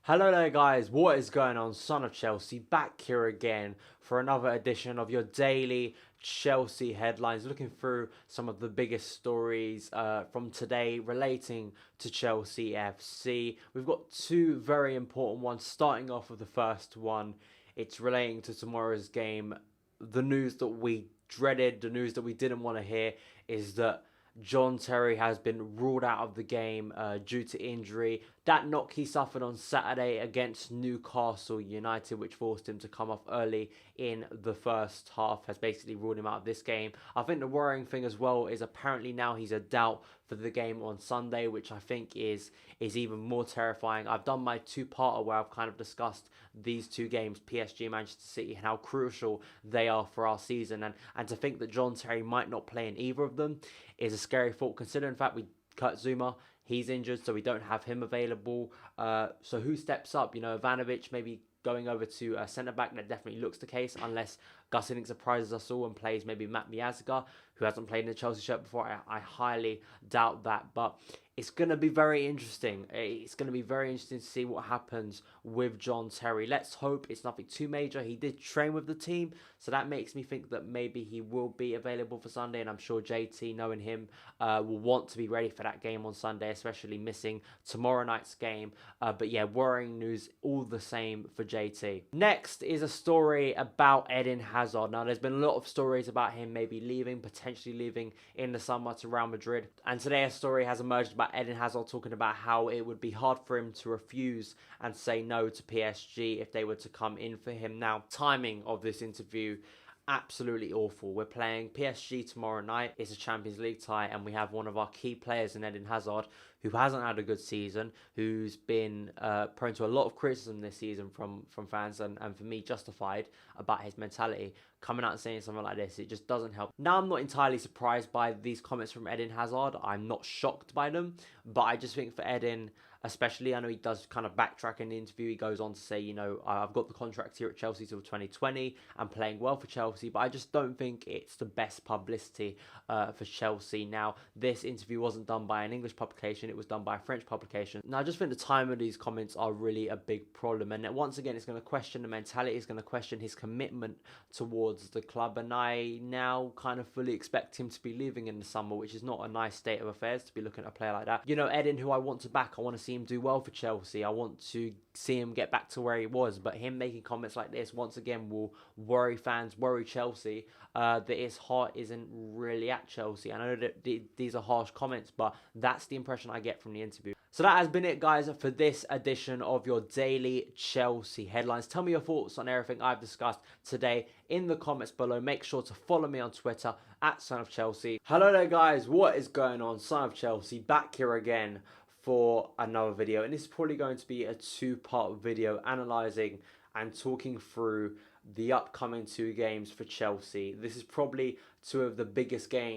Hello there guys, what is going on? Son of Chelsea back here again for another edition of your daily Chelsea headlines, looking through some of the biggest stories from today relating to Chelsea FC. We've got two very important ones, starting off with the first one. It's relating to tomorrow's game. The news that we dreaded, the news that we didn't want to hear is that John Terry has been ruled out of the game due to injury. That knock he suffered on Saturday against Newcastle United, which forced him to come off early in the first half, has basically ruled him out of this game. I think the worrying thing as well is apparently now he's a doubt for the game on Sunday, which I think is even more terrifying. I've done my two-parter where I've kind of discussed these two games, PSG and Manchester City, and how crucial they are for our season. And to think that John Terry might not play in either of them is a scary thought, considering the fact we cut Zuma. He's injured, so we don't have him available. So who steps up? You know, Ivanovic maybe going over to centre-back. That definitely looks the case, unless Gus Hiddink surprises us all and plays maybe Matt Miazga, who hasn't played in the Chelsea shirt before. I highly doubt that, but it's going to be very interesting. It's going to be very interesting to see what happens with John Terry. Let's hope it's nothing too major. He did train with the team, so that makes me think that maybe he will be available for Sunday, and I'm sure JT, knowing him, will want to be ready for that game on Sunday, especially missing tomorrow night's game. But yeah, worrying news all the same for JT. Next is a story about Eden Hazard. Now, there's been a lot of stories about him maybe leaving, potentially leaving in the summer to Real Madrid. And today a story has emerged about Eden Hazard talking about how it would be hard for him to refuse and say no to PSG if they were to come in for him. Now, timing of this interview, absolutely awful. We're playing PSG tomorrow night. It's a Champions League tie, and we have one of our key players in Eden Hazard, who hasn't had a good season, who's been prone to a lot of criticism this season from fans, and for me, justified, about his mentality. Coming out and saying something like this, it just doesn't help. Now, I'm not entirely surprised by these comments from Eden Hazard. I'm not shocked by them, but I just think for Eden, especially, I know he does kind of backtrack in the interview. He goes on to say, you know, I've got the contract here at Chelsea till 2020. I'm playing well for Chelsea, but I just don't think it's the best publicity for Chelsea. Now, this interview wasn't done by an English publication. It was done by a French publication. Now, I just think the time of these comments are really a big problem. And once again, it's going to question the mentality. It's going to question his commitment towards the club. And I now kind of fully expect him to be leaving in the summer, which is not a nice state of affairs to be looking at a player like that. You know, Eden, who I want to back, I want to see him do well for Chelsea. I want to see him get back to where he was. But him making comments like this, once again, will worry fans, worry Chelsea, that his heart isn't really at Chelsea. I know that these are harsh comments, but that's the impression I get from the interview. So that has been it, guys, for this edition of your daily Chelsea headlines. Tell me your thoughts on everything I've discussed today in the comments below. Make sure to follow me on Twitter at SonOfChelsea. Hello there, guys. What is going on? Son of Chelsea back here again for another video. And this is probably going to be a two-part video analysing and talking through the upcoming two games for Chelsea. This is probably two of the biggest games